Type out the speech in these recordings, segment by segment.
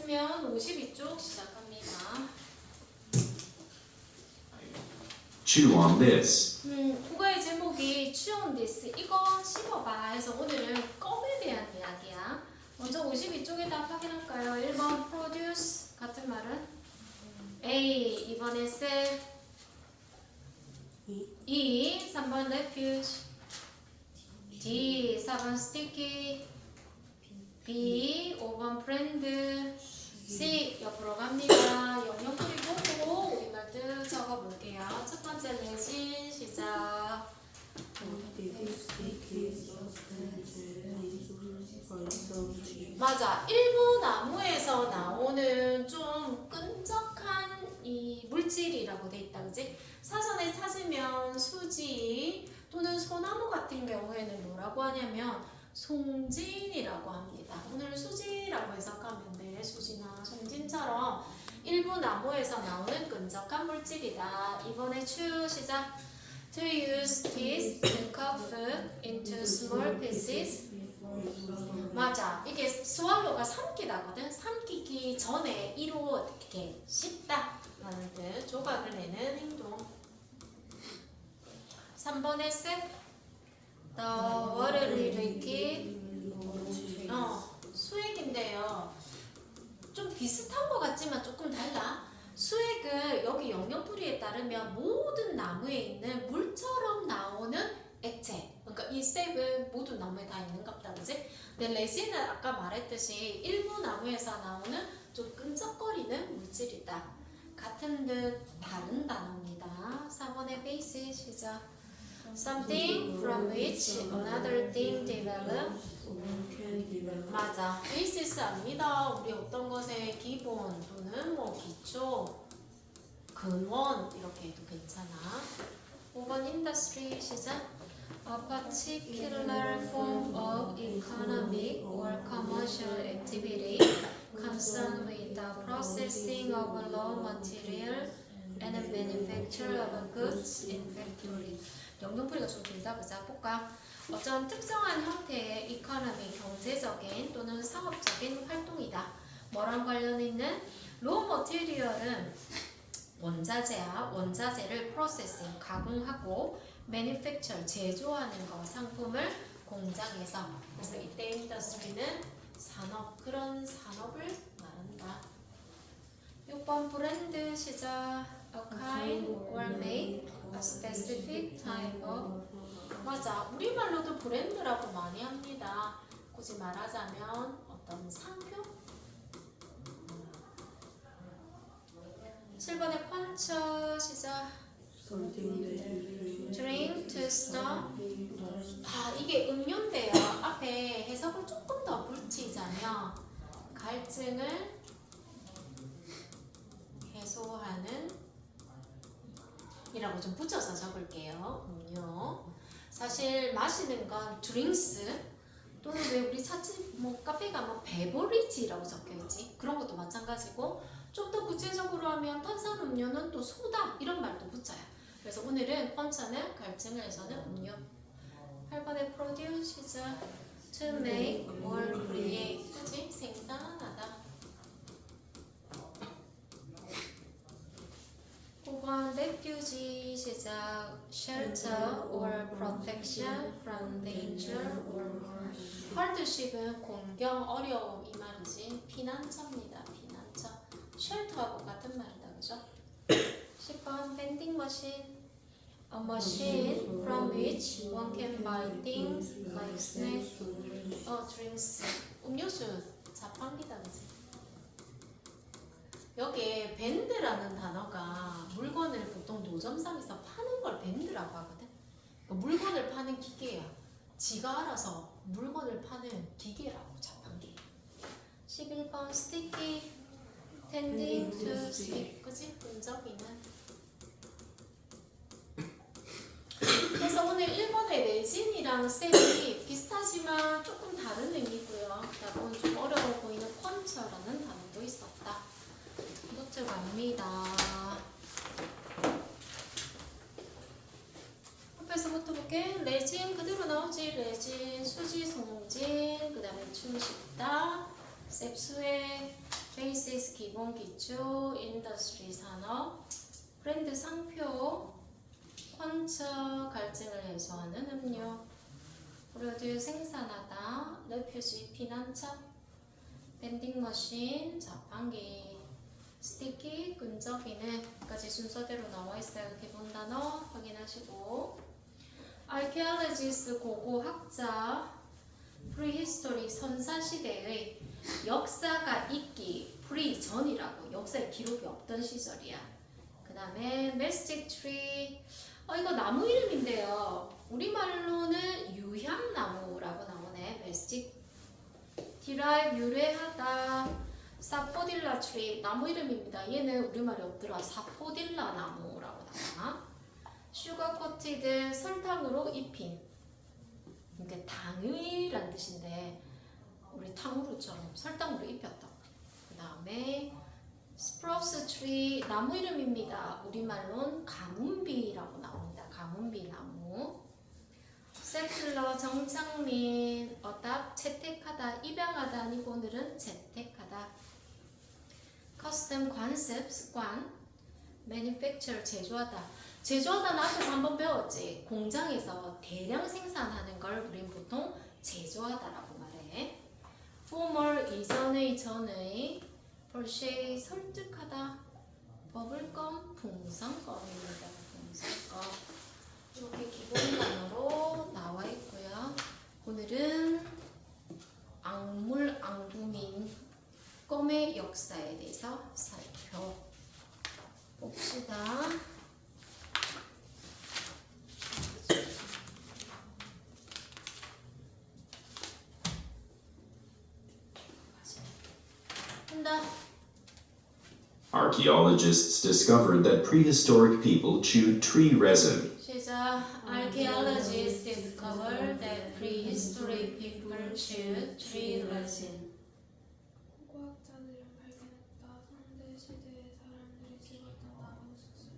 됐으면 52쪽 시작합니다. Chew on this. 국어의 제목이 Chew on this. 이거 씹어봐 해서 오늘은 껌에 대한 이야기야. 먼저 52쪽에다 확인할까요? 1번 produce 같은 말은 A, 2번 essay, E, 3번 refuge, D, 4번 sticky, B, 5번 friend, C, 옆으로 갑니다. 영역풀이 보고 우리말 뜻 적어볼게요. 첫 번째 레진 시작. 맞아. 일부 나무에서 나오는 좀 끈적한 이 물질이라고 돼 있다, 그지? 사전에 찾으면 수지 또는 소나무 같은 경우에는 뭐라고 하냐면 송진이라고 합니다. 오늘 수지라고 해석하면 돼. 수지나 송진처럼 일부 나무에서 나오는 끈적한 물질이다. 이번에 추 시작. To use teeth to cut food into small pieces. 맞아. 이게 스왈로가 삼키다거든. 삼키기 전에 이로 이렇게 씹다 라는 뜻. 조각을 내는 행동. 3번에 셋. The watery liquid. 수액인데요. 좀 비슷한 것 같지만 조금 달라. 수액은 여기 영역풀이에 따르면 모든 나무에 있는 물처럼 나오는 액체. 그러니까 이 셉은 모든 나무에 다 있는갑다, 그지? 근데 레진은 아까 말했듯이 일부 나무에서 나오는 좀 끈적거리는 물질이다. 같은 듯 다른 단어입니다. 4번의 베이스 시작. Something from which another thing develops. 맞아. 베이시스 아닙니다. 우리 어떤 것의 기본 또는 뭐 기초, 근원 이렇게 해도 괜찮아. 5번 industry 시작. A particular form of economic or commercial activity concerned with the processing of raw material and the manufacture of goods in factory. 영동풀이가 좀 길다 보자. 볼까? 어떤 특정한 형태의 이코노미, 경제적인 또는 상업적인 활동이다. 뭐랑 관련 있는? 로 머티리얼은 원자재야. 원자재를 프로세싱, 가공하고 매니팩처, 제조하는 거, 상품을 공장에서. 그래서 이때 인더스트리는 산업, 그런 산업을 말한다. 6번 브랜드 시작. A kind or make a specific type of. 맞아. 우리말로도 브랜드라고 많이 합니다. 굳이 말하자면 어떤 상표? 7번에 펀처 시작. Drink to stop. 이게 음료인데요. 앞에 해석을 조금 더 붙이자면 갈증을 해소하는 이라고 좀 붙여서 적을게요. 음료. 사실 마시는 건 drinks 또는 왜 우리 찾지 뭐 카페 가면 베버리지라고 적혀있지. 그런 것도 마찬가지고 좀 더 구체적으로 하면 탄산음료는 또 소다 이런 말도 붙여요. 그래서 오늘은 펀처는 갈증을 해소하는 음료. 8번에 produce 시작. To make or create. 그치? 생산하다. 5번 refuge 시작. Shelter or protection from danger or hardship은 공경, 어려움 이 말이지. 피난처입니다. 피난처. shelter하고 같은 말이다. 그죠? 10번 vending machine. A machine from which one can buy things like snacks, drinks. 음료수, 자판기다. 그지? 여기에 밴드라는 단어가 물건을 보통 노점상에서 파는 걸 밴드라고 하거든. 그러니까 물건을 파는 기계야. 지가 알아서 물건을 파는 기계라고, 자판기. 11번 sticky, tending to stick. 그치? 끈적이는. 그래서 오늘 1번의 레진이랑 셀이 비슷하지만 조금 다른 의미고요. 약간 좀 어려워 보이는 펀처라는 단어도 있었다. 노트 갑니다. 앞에서부터 볼게. 레진 그대로 나오지. 레진, 수지, 송진, 그 다음에 춤식다, 셉수액, 베이시스 기본 기초, 인더스트리 산업, 브랜드 상표, 퀀처 갈증을 해소하는 음료, 프로듀 생산하다, 레퓨지 피난처, 밴딩 머신, 자판기, 스티키, 끈적이는까지 순서대로 나와 있어요. 기본 단어 확인하시고, 아르케올로지스트 고고학자, 프리히스토리 선사시대의 역사가 있기 프리 전이라고 역사에 기록이 없던 시절이야. 그 다음에 메스틱 트리 이거 나무 이름인데요. 우리말로는 유향나무라고 나오네. 메스틱 디라이브 유래하다. 사포딜라 트리 나무 이름입니다. 얘는 우리말에 없더라. 사포딜라 나무라고 나와. 슈가 코티드 설탕으로 입힌. 그러니까 당의란 뜻인데 우리 탕후루처럼 설탕으로 입혔다. 그 다음에 스프로스 트리 나무 이름입니다. 우리말로는 가문비라고 나옵니다. 가문비 나무. 세틀러 정착민 어답 채택하다 입양하다 아니고 오늘은 채택하다. 커스텀 관습 습관. 매니팩처 제조하다. 제조하다는 앞에서 한번 배웠지. 공장에서 대량 생산하는 걸 우린 보통 제조하다라고 말해. former 이전의 전의 벌쉐 설득하다. 버블껌 풍선껌입니다. 풍선껌 이렇게 기본 단어로 나와 있고요. 오늘은 앙물 앙부민 껌의 역사에 대해서 살펴봅시다. 한다. Archaeologists discovered that prehistoric people chewed tree resin. 시작. Archaeologists discovered that prehistoric people chewed tree resin. 고고학자들은 발견했다. 선대 시대의 사람들이 씹었던 나무 수치.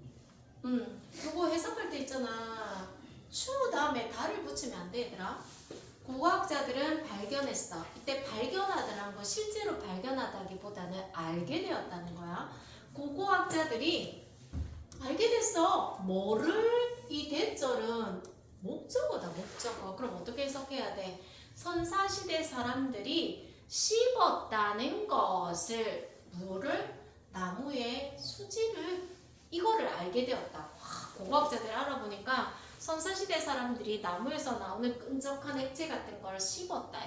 요거 해석할 때 있잖아. 추 다음에 달을 붙이면 안 돼, 얘들아. 고고학자들은 발견했어. 이때 발견하다라는 건 실제로 발견하다기보다는 알게 되었다는 거야. 고고학자들이 알게 됐어. 뭐를? 이 대절은 목적어다, 목적어. 그럼 어떻게 해석해야 돼? 선사시대 사람들이 씹었다는 것을 뭐를? 나무의 수지를 이거를 알게 되었다. 와, 고고학자들이 알아보니까 선사시대 사람들이 나무에서 나오는 끈적한 액체 같은 걸 씹었다.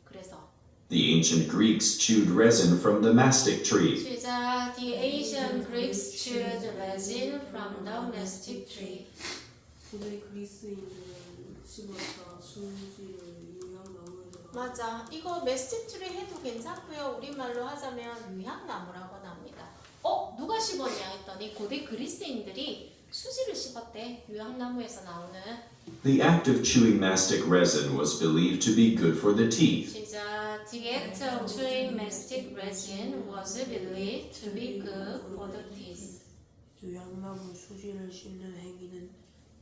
그래서 The ancient Greeks chewed resin from the mastic tree. 시작. The ancient Greeks chewed resin from the mastic tree. 고대 그리스인들은 씹었다. 수지를 유향나무에서 맞아. 이거 mastic tree 해도 괜찮고요. 우리말로 하자면 유향나무라고 나옵니다. 누가 씹었냐 했더니 고대 그리스인들이 수지를 씹었대. 유향나무에서 나오는. The act of chewing mastic resin was believed to be good for the teeth. 시작. The act of chewing mastic resin was believed to be good for the teeth. 유향나무 수지를 씹는 행위는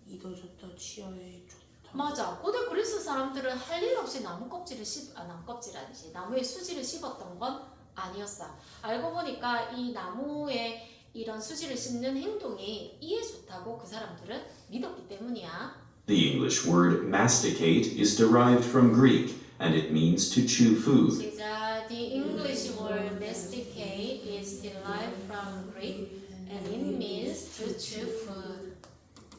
이도저도 치아에 좋다. 맞아. 고대 그리스 사람들은 할 일 없이 나무 껍질을 나무 껍질 아니지. 나무의 수지를 씹었던 건 아니었어. 알고 보니까 이 나무의 이런 수지를 씹는 행동이 이에 좋다고 그 사람들은 믿었기 때문이야. The English word masticate is derived from Greek and it means to chew food. 시작. The English word masticate is derived from Greek and it means to chew food.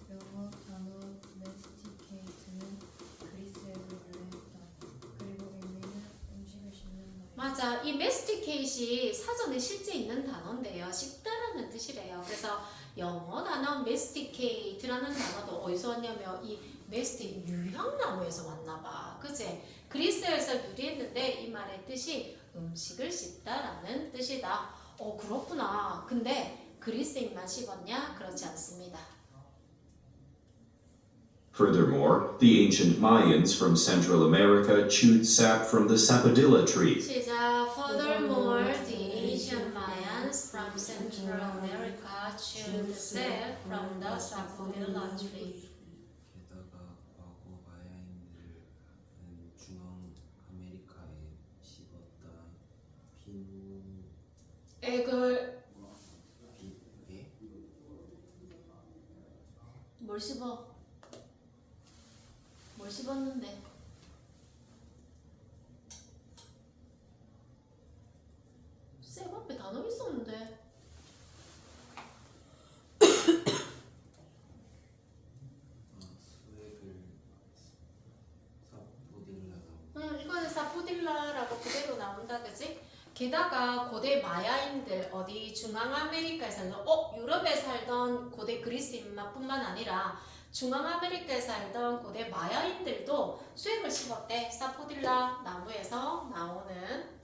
영어 단어 domesticate는 그리스에서 유래했다. 그리고 의미는 음식을 씹는 말. 맞아. 이 masticate이 사전에 실제 있는 단어인데요. 씹다라는 뜻이래요. 그래서 영어 단어 masticate라는 단어도 어디서 왔냐면 이 mastic 유향나무에서 왔나 봐. 그치? 그리스에서 유래했는데 이 말의 뜻이 음식을 씹다라는 뜻이다. 그렇구나. 근데 그리스인만 씹었냐? 그렇지 않습니다. Furthermore, the ancient Mayans from Central America chewed sap from the sapodilla tree. 시작. Furthermore, the ancient Mayans from Central America chewed sap from the sapodilla tree. 게다가 과거 마야인들은 중앙 아메리카에 씹었다. 액을 예? 뭘 씹어? 뭘 씹었는데? 쌤 앞에 단어 있었는데. 수액을 사포딜라라고. 이거는 사포딜라라고 그대로 나온다, 그지? 게다가 고대 마야인들 어디 중앙 아메리카에 살던 유럽에 살던 고대 그리스인뿐만 아니라 중앙 아메리카에 살던 고대 마야인들도 수액을 씹었대. 사포딜라 나무에서 나오는.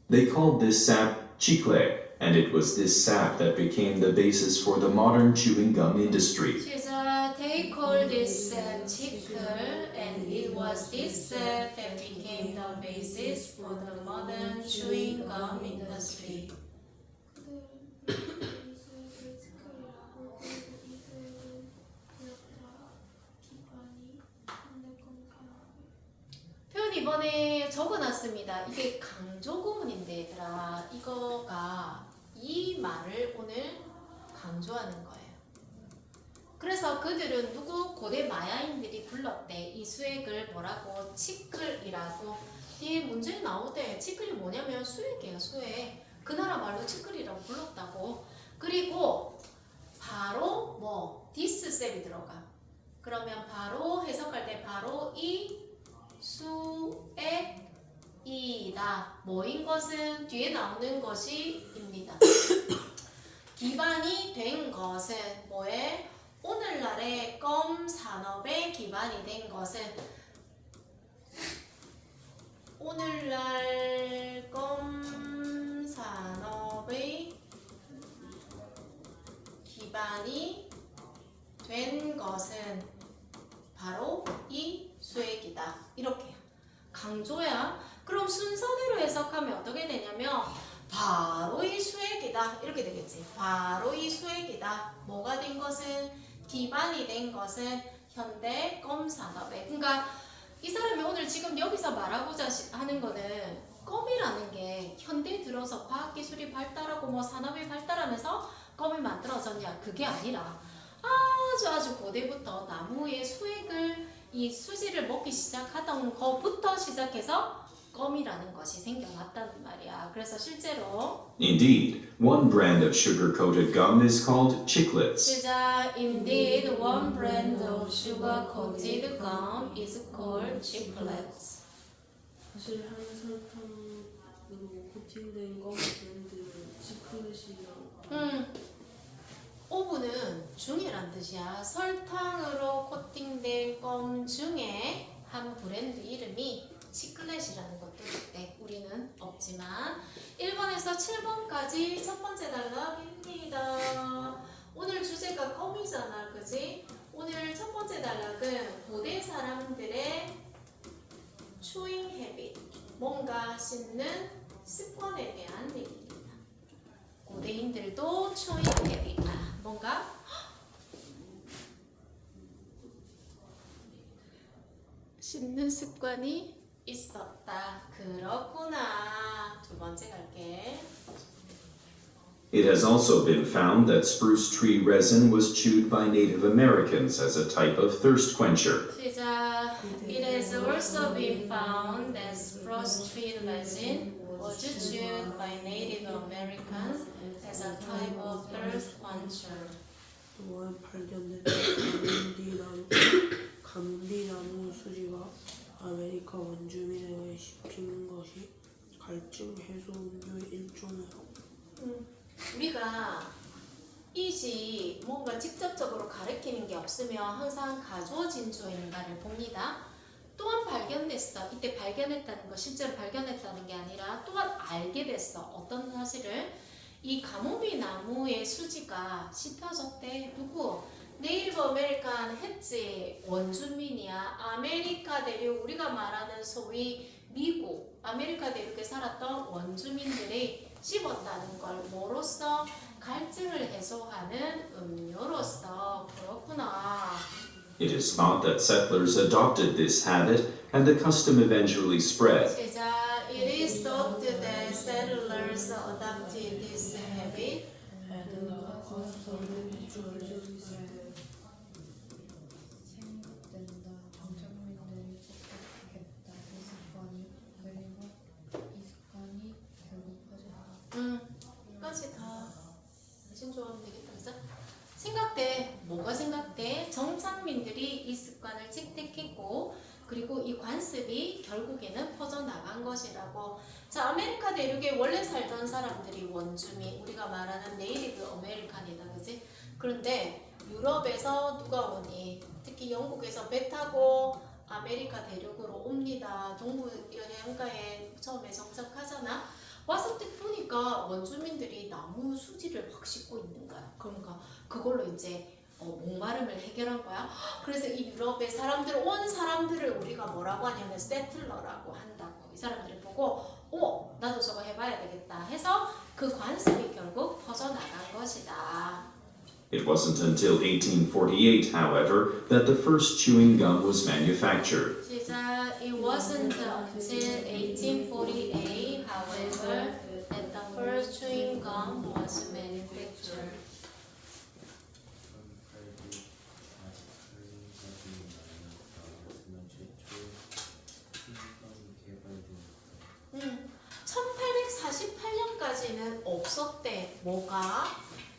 They called this sap chicle, and it was this sap that became the basis for the modern chewing gum industry. 시작. They called this chicle, and it was this that became the basis for the modern chewing gum industry. 표현 이번에 적어놨습니다. 이게 강조구문인데 얘들아, 이거가 이 말을 오늘 강조하는 거예요. 그래서 그들은 누구? 고대 마야인들이 불렀대. 이 수액을 뭐라고? 치클이라고. 뒤에 문제에 나오대. 치클이 뭐냐면 수액이에요, 수액. 그 나라 말로 치클이라고 불렀다고. 그리고 바로 뭐 디스 셀이 들어가. 그러면 바로 해석할 때 바로 이 수액이다. 뭐인 것은 뒤에 나오는 것이입니다. 기반이 된 것은 뭐에? 오늘날의 껌 산업의 기반이 된 것은 오늘날 껌 산업의 기반이 된 것은 바로 이 수액이다. 이렇게 강조야. 그럼 순서대로 해석하면 어떻게 되냐면 바로 이 수액이다. 이렇게 되겠지. 바로 이 수액이다. 뭐가 된 것은? 기반이 된 것은 현대 껌 산업에. 그러니까 이 사람이 오늘 지금 여기서 말하고자 하는 거는 껌이라는 게 현대에 들어서 과학기술이 발달하고 뭐 산업이 발달하면서 껌이 만들어졌냐, 그게 아니라 아주 고대부터 나무의 수액을 이 수지를 먹기 시작하던 거부터 시작해서 껌이라는 것이 생겨났다는 말이야. 그래서 실제로 Indeed, one brand of sugar-coated gum is called chiclets. 시작. Indeed, one brand of sugar-coated gum is called chiclets. 사실 한설탕으로 코팅된 껌 브랜드를 치클릿이라고. 오브는 중이란 뜻이야. 설탕으로 코팅된 껌 중에 한 브랜드 이름이 치클렛이라는 것도 있대. 우리는 없지만 1번에서 7번까지 첫 번째 단락입니다. 오늘 주제가 껌이잖아, 그지? 오늘 첫 번째 단락은 고대 사람들의 chewing habit, 뭔가 씹는 습관에 대한 얘기입니다. 고대인들도 chewing habit, 뭔가 씹는 습관이 있었다. 그렇구나. 두 번째 갈게. It has also been found that spruce tree resin was chewed by Native Americans as a type of thirst quencher. 시작. It has also been found that spruce tree resin was chewed by Native Americans as a type of thirst quencher. 또한 발견된 가문디나무 수지가 아메리카 원주민에 의해 씹히는 것이 갈증 해소 음료의 일종이라고. 우리가 이지 뭔가 직접적으로 가르치는 게 없으면 항상 가조진조인가를 봅니다. 또한 발견됐어. 이때 발견했다는 거 실제로 발견했다는 게 아니라 또한 알게 됐어. 어떤 사실을? 이 가모미 나무의 수지가 씹혀졌대. 누구? 네이티브 아메리칸 했지. 원주민이야. 아메리카 대륙, 우리가 말하는 소위 미국, 아메리카 대륙에 살았던 원주민들이 씹었다는 걸 뭐로써? 갈증을 해소하는 음료로서. 그렇구나. It is thought that settlers adopted this habit and the custom eventually spread. 시작. It is thought that settlers adopted this habit. 헤드가 커스텀을 비주얼리스트 생각된다. 원주민들이 습득했다. 이 습관이 그리고 이 습관이 결국 퍼진다. 이까지 다 신조하면 되겠다. 그죠? 생각돼. 뭐가 생각돼? 정착민들이 이 습관을 채택했고 그리고 이 관습이 결국에는 퍼져나간 것이라고. 자, 아메리카 대륙에 원래 살던 사람들이 원주민, 우리가 말하는 네이티브 아메리칸이다. 그지? 그런데 유럽에서 누가 오니? 특히 영국에서 배 타고 아메리카 대륙으로 옵니다. 동부연해안가에 처음에 정착하잖아. 와서 딱 보니까 원주민들이 나무 수지를 막 싣고 있는 거야. 그러니까 그걸로 이제 목마름을 해결한 거야. 그래서 이 유럽의 사람들, 온 사람들을 우리가 뭐라고 하냐면 세틀러라고 한다고. 이 사람들이 보고 나도 저거 해봐야 되겠다 해서 그 관습이 결국 퍼져나간 것이다. It wasn't until 1848, however, that the first chewing gum was manufactured. 시작. It wasn't until 1848, however, that the first chewing gum was manufactured. 1848년까지는 없었대. 뭐가?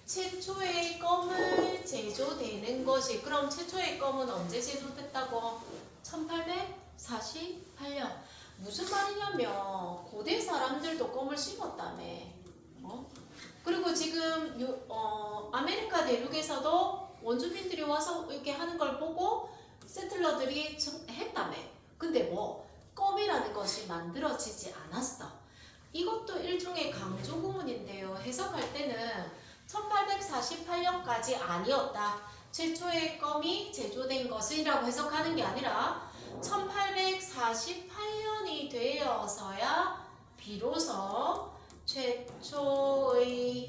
최초의 껌을 제조되는 것이. 그럼 최초의 껌은 언제 제조됐다고? 1848년. 무슨 말이냐면 고대 사람들도 껌을 씹었다며. 그리고 지금 아메리카 대륙에서도 원주민들이 와서 이렇게 하는 걸 보고 세틀러들이 했다며. 근데 뭐 껌이라는 것이 만들어지지 않았어. 이것도 일종의 강조 구문인데요. 해석할 때는 1848년까지 아니었다. 최초의 껌이 제조된 것이라고 해석하는 게 아니라 1848년이 되어서야 비로소 최초의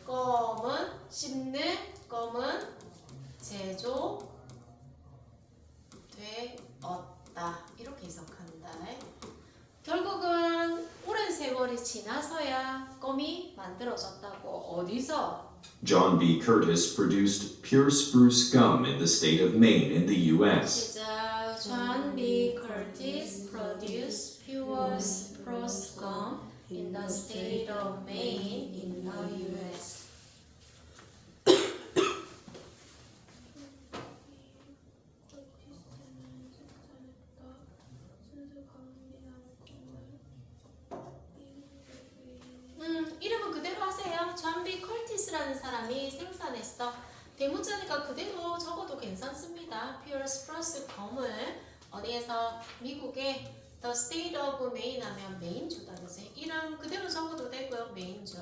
껌은 씹는 껌은 제조되었다. 이렇게 해석한다. 결국은 오랜 세월이 지나서야 껌이 만들어졌다고. 어디서? John B. Curtis produced pure spruce gum in the state of Maine in the U.S. 시작. John B. Curtis produced pure spruce gum in the state of Maine in the U.S. 이름은 그대로 하세요. 존 B. 컬티스라는 사람이 생산했어. 대문자니까 그대로 적어도 괜찮습니다. Pure Spruce 껌을 어디에서? 미국의 The State of Maine 하면 메인주다. 그지? 이름 그대로 적어도 되고요. 메인주.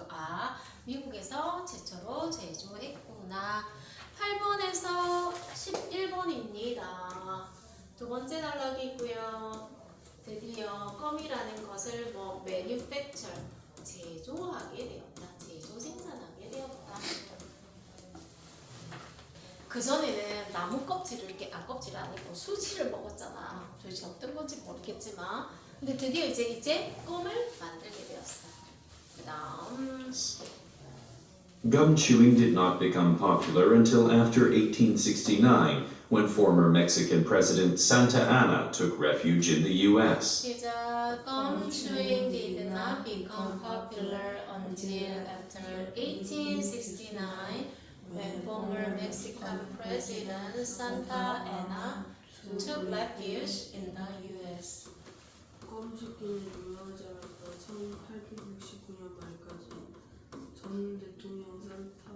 미국에서 최초로 제조했구나. 8번에서 11번입니다. 두 번째 단락이고요. 드디어 껌이라는 것을 manufacture, 제조하게 되었다. 제조 생산하게 되었다. 그전에는 나무 껍질을 이렇게, 껍질이 아니고 수지를 먹었잖아. 도대체 어떤 건지 모르겠지만. 근데 드디어 이제 껌을 만들게 되었어. 그 다음 Gum chewing did not become popular until after 1869, when former Mexican President Santa Anna took refuge in the U.S. 시작. Gum chewing did not become popular until after 1869, when former Mexican President Santa Anna took refuge in the U.S. 껌 씹기는 유명하지않았다. 1869년 말까지 전 대통령 산타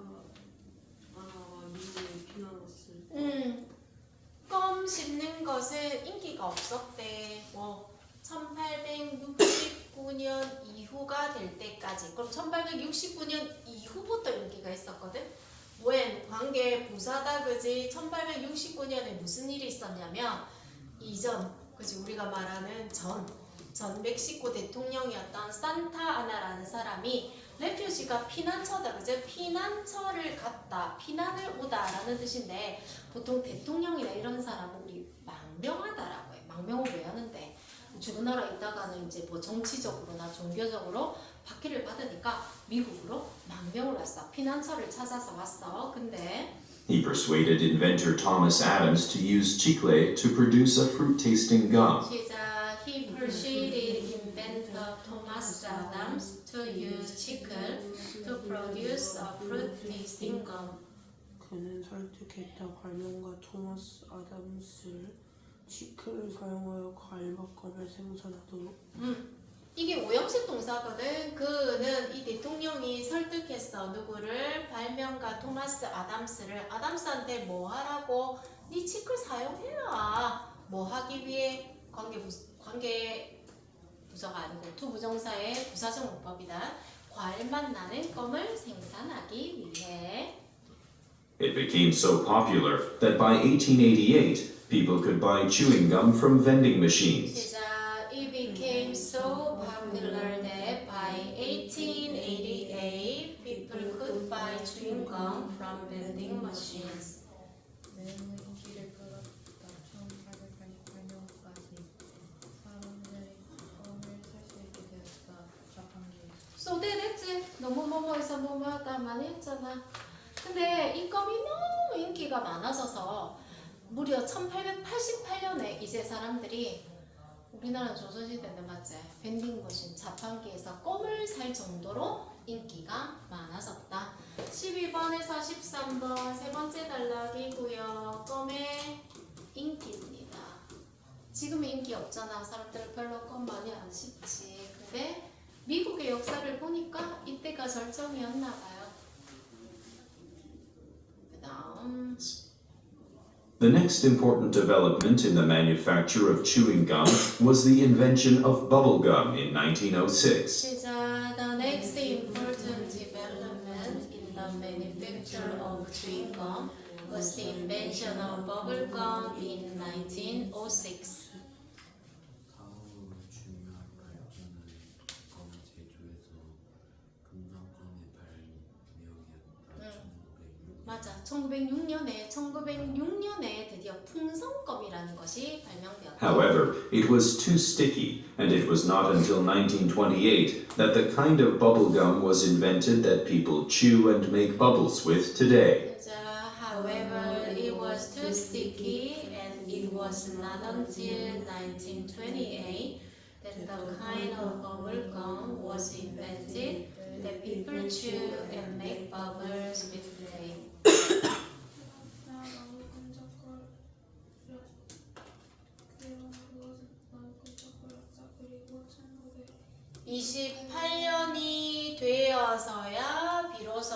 아나가 미국에 피난왔을 껌 씹는 것은 인기가 없었대. 1869년 이후가 될 때까지. 그럼 1869년 이후부터 인기가 있었거든. 웬 관계 부사다. 그지? 1869년에 무슨 일이 있었냐면 이전, 그지? 우리가 말하는 전 멕시코 대통령이었던 산타 아나라는 사람이 레퓨지가 피난처다. 그죠? 피난처를 갔다. 피난을 오다라는 뜻인데 보통 대통령이나 이런 사람은 우리 망명하다라고 해. 망명을 왜 하는데? 죽은 나라 있다가는 이제 뭐 정치적으로나 종교적으로 박해를 받으니까 미국으로 망명을 왔어. 피난처를 찾아서 왔어. 근데 He persuaded inventor Thomas Adams to use chicle to produce a fruit-tasting gum. 시작. He persuaded inventor Thomas Adams to use chicle to produce a fruit-tasting gum. 그는 설득했다. 발명가 토마스 아담스를 치크를 사용하여 과일맛감을 생산하도록. 이게 오형식 동사거든. 그는 이 대통령이 설득했어. 누구를? 발명가 토마스 아담스를. 아담스한테 뭐 하라고? 네 치클 사용해라. 뭐 하기 위해? 관계 부서가 아니고 투부정사의 부사적 문법이다. 과일맛 나는 껌을 생산하기 위해. It became so popular that by 1888, people could buy chewing gum from vending machines. 시작. It became so popular that by 1888, people could buy chewing gum from vending machines. 매우 인기를 끌었다. 1888년까지 사람들이 껌을 살 수 있게 되었다. 자판기. 소대됐지? 너무 뭐뭐해서 뭐뭐하다 많이 했잖아. 근데 이 껌이 너무 인기가 많아져서 무려 1888년에 이제 사람들이 우리나라 조선시대인데 맞지? vending머신 자판기에서 껌을 살 정도로 인기가 많아졌다. 12번에서 13번 세 번째 단락이고요. 껌의 인기입니다. 지금은 인기 없잖아. 사람들 별로 껌 많이 안 씹지. 근데 미국의 역사를 보니까 이때가 절정이었나 봐요. 그다음 The next important development in the manufacture of chewing gum was the invention of bubble gum in 1906. 시작. The next important development in the manufacture of chewing gum was the invention of bubble gum in 1906. 다음 중요한 발전은 껌 제조에서 금성껌의 발명이었다. 맞아. 1906년에 드디어 풍선껌이라는 것이 발명되었다. However, it was too sticky, and it was not until 1928 that the kind of bubble gum was invented that people chew and make bubbles with today. However, it was too sticky and it was not until 1928 that the kind of bubble gum was invented that people chew and make bubbles with today. 나 너무 끈적거려. 그런 그것은 너무 끈적거렸다. 그리고 28년이 되어서야 비로소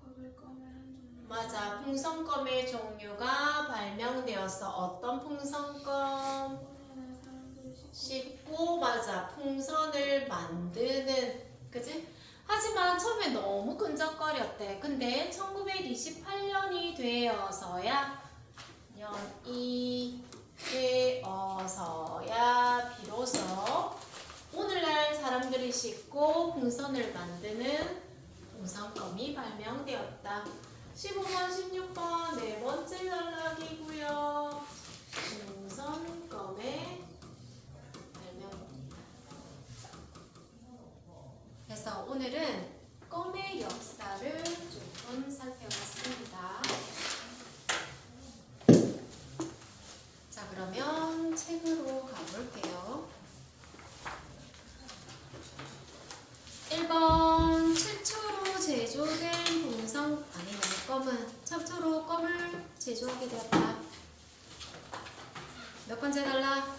버블껌의 한 종류. 맞아 풍선껌의 종류가 발명되었어. 어떤 풍선껌? 오늘날 사람들이 씹고 맞아 풍선을 만드는 그지? 하지만 처음에 너무 끈적거렸대. 근데 1928년이 되어서야 년이 되어서야 비로소 오늘날 사람들이 씹고 풍선을 만드는 풍선껌이 발명되었다. 15번, 16번 네 번째 단락이고요. 풍선껌의 발명입니다. 그래서 오늘은 껌의 역사를 조금 살펴봤습니다. 자, 그러면 책으로 가볼게요. 1번 최초로 제조된 최초로 껌을 제조하게 되었다. 몇 번째 단락?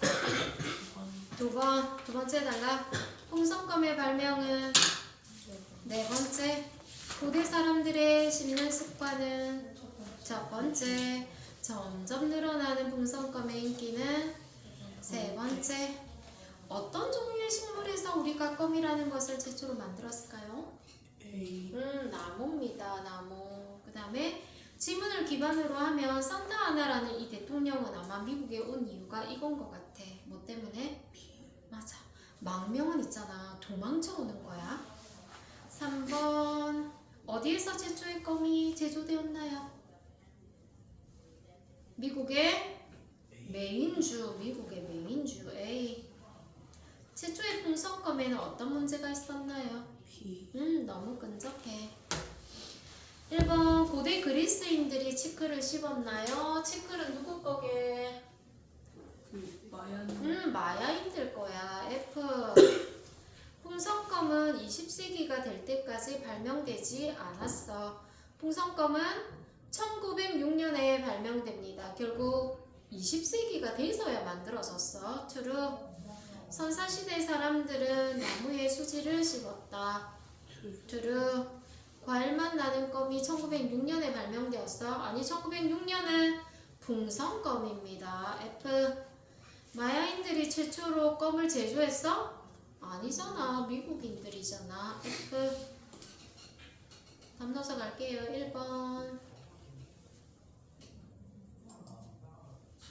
두 번째 단락. 풍선껌의 발명은 네 번째. 고대 사람들의 씹는 습관은 첫 번째. 점점 늘어나는 풍선껌의 인기는 세 번째. 어떤 종류의 식물에서 우리가 껌이라는 것을 최초로 만들었을까요? 나무입니다. 나무. 그 다음에 지문을 기반으로 하면 산타아나라는 이 대통령은 아마 미국에 온 이유가 이건 것 같아. 뭐 때문에? 맞아. 망명은 있잖아. 도망쳐 오는 거야. 3번. 어디에서 최초의 껌이 제조되었나요? 미국의 메인주. A. 최초의 풍선껌에는 어떤 문제가 있었나요? B. 너무 끈적해. 1번 고대 그리스인들이 치크를 씹었나요? 치크는 누구 거게? 그 마야는 마야인들 거야. F. 풍선껌은 20세기가 될 때까지 발명되지 않았어. 풍선껌은 1906년에 발명됩니다. 결국 20세기가 돼서야 만들어졌어. True. 선사시대 사람들은 나무의 수지를 씹었다. True. 과일맛 나는 껌이 1906년에 발명되었어. 아니 1906년은 풍선껌입니다. F. 마야인들이 최초로 껌을 제조했어? 아니잖아. 미국인들이잖아. F. 담 넣어서 갈게요. 1번.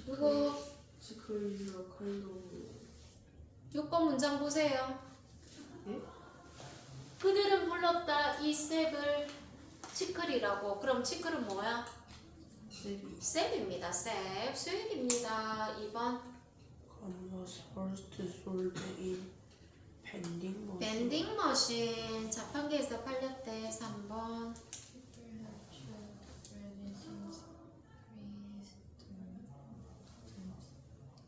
누구? 치크리즈가 칼로 6번 문장 보세요. 예? 그들은 불렀다. 이 셉을 치클이라고. 그럼 치클은 뭐야? 세비 셉입니다. 셉. 수액입니다. 2번. was first sold in vending machine. 밴딩 머신. 자판기에서 팔렸대. 3번.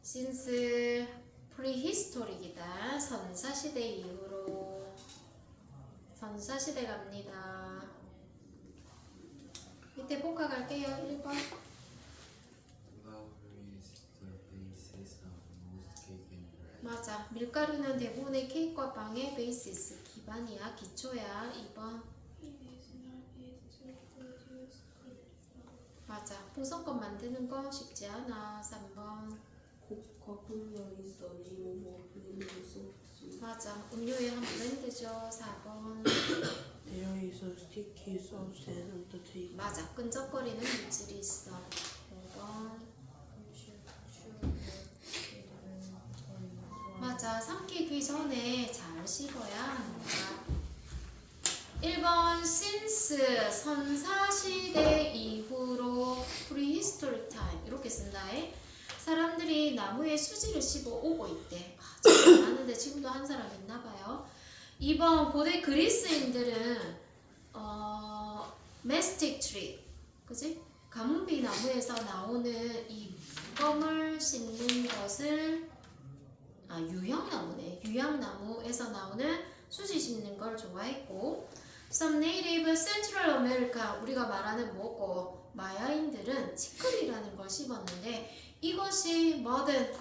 since prehistoric이다. 선사시대 이후로. 선사시대 갑니다. 밑에 복화 갈게요. 1번. Flour is the basis of most cake and bread. 맞아. 밀가루는 대부분의 케이크와 빵의 베이시스, 기반이야, 기초야. 2번. It is not easy to produce good. 맞아. 풍선껌 만드는 거 쉽지 않아. 3번. 코카콜라 is the name of a brand soft. 맞아. 음료의 한 브랜드죠. 4번. There is a sticky substance on the table. 맞아. 끈적거리는 물질이 있어. 5번. 맞아. 삼키기 전에 잘 씹어야 한다. 1번 since 선사시대 이후로 prehistoric time 이렇게 쓴다. 사람들이 나무의 수지를 씹어 오고 있대. 잘 아는데 지금도 한 사람 있나 봐요. 2번 고대 그리스인들은 mestic tree 그지? 가문비 나무에서 나오는 이 껌을 씹는 것을 유향나무네. 유향나무에서 나오는 수지 씹는 걸 좋아했고 Some native Central America 우리가 말하는 뭐고 마야인들은 치클이라는 걸 씹었는데 이것이 뭐든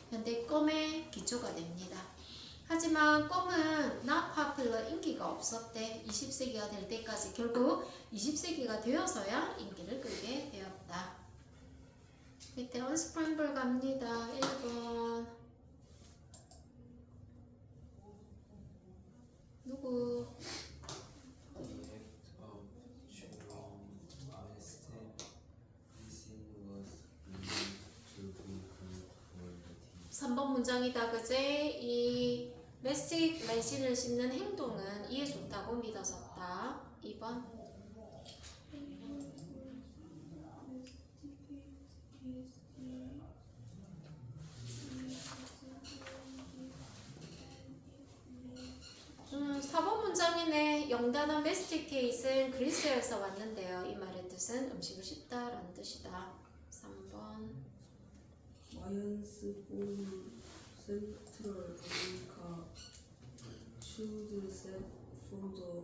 현대 껌의 기초가 됩니다. 하지만 껌은 not popular 인기가 없었대. 20세기가 될 때까지 결국 20세기가 되어서야 인기를 끌게 되었다. 밑에 unscramble 갑니다. 1번 누구? The act of chewing mastic resin was believed to be good for the teeth. 3번 문장이다. 그제? 이 메스틱 레신을 씹는 행동은 이에 좋다고 믿어졌다. 2번 Is the 4번 문장이네. 영단어 메스티케이트는 그리스에서 왔는데요. 이 말의 뜻은 음식을 씹다라는 뜻이다. 3번 Mayans from Central America choose sap from the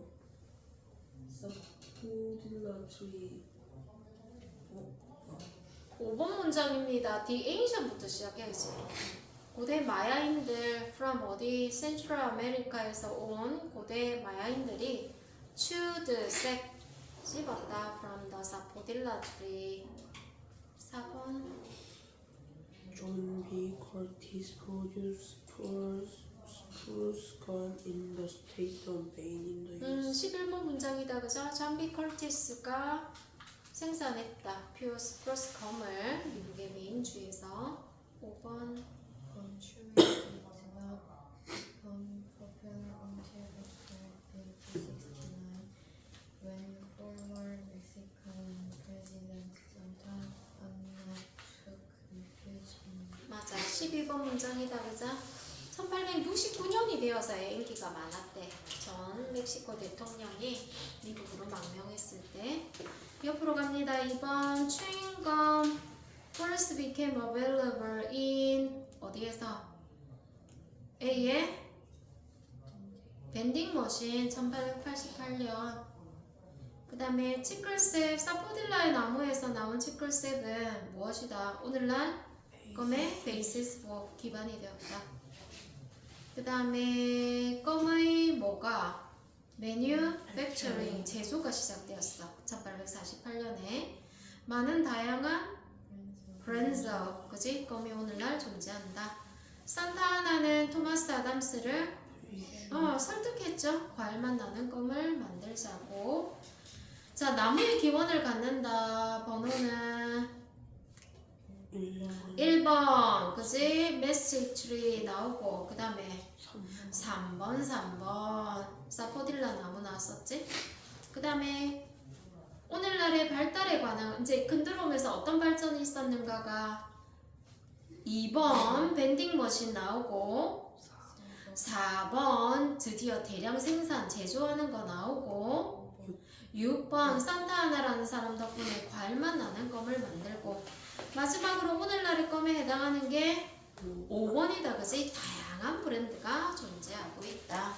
sapodilla tree. 5번 문장입니다. The ancient부터 시작해야지. 고대 마야인들 from 어디? Central America에서 온 고대 마야인들이 chewed 색 씹었다 from the sapodilla tree. 4번 John B. Curtis produced spruce gum in the state of Maine in the US. 11번 문장이다. 그죠? 존 비 컬티스가 생산했다. 퓨어 스프러스 껌을 미국의 메인주에서. 5번 Chewing did not become popular until after 1869, when former Mexican President Santa Anna took refuge in 맞아. 12번 문장이다. 그죠? 1869년이 되어서야 인기가 많았대. 전 멕시코 대통령이 미국으로 망명했을 때. 옆으로 갑니다. 2번 chewing gum first became available in 어디에서? A의 밴딩 머신 1888년. 그 다음에 치클셉, 사포딜라의 나무에서 나온 치클셉은 무엇이다? 오늘날 껌의 베이시스 for 기반이 되었다. 그 다음에 껌의 뭐가? 매뉴팩처링 제조가 시작되었어. 1848년에 많은 다양한 브랜드, 그지? 껌이 오늘날 존재한다. 산타하나는 토마스 아담스를 설득했죠. 과일맛 나는 껌을 만들자고. 자, 나무의 기원을 갖는다. 번호는 1번, 그지? 메시지 트리 나오고, 그 다음에 3번 사포딜라 나무 나왔었지? 그 다음에 오늘날의 발달에 관한 이제 근들홈에서 어떤 발전이 있었는가가 2번 밴딩 머신 나오고 4번 드디어 대량 생산 제조하는 거 나오고 6번 산타하나라는 사람 덕분에 과일맛 나는 껌을 만들고 마지막으로 오늘날의 껌에 해당하는 게 5번이다. 그지? 다양한 브랜드가 존재하고 있다.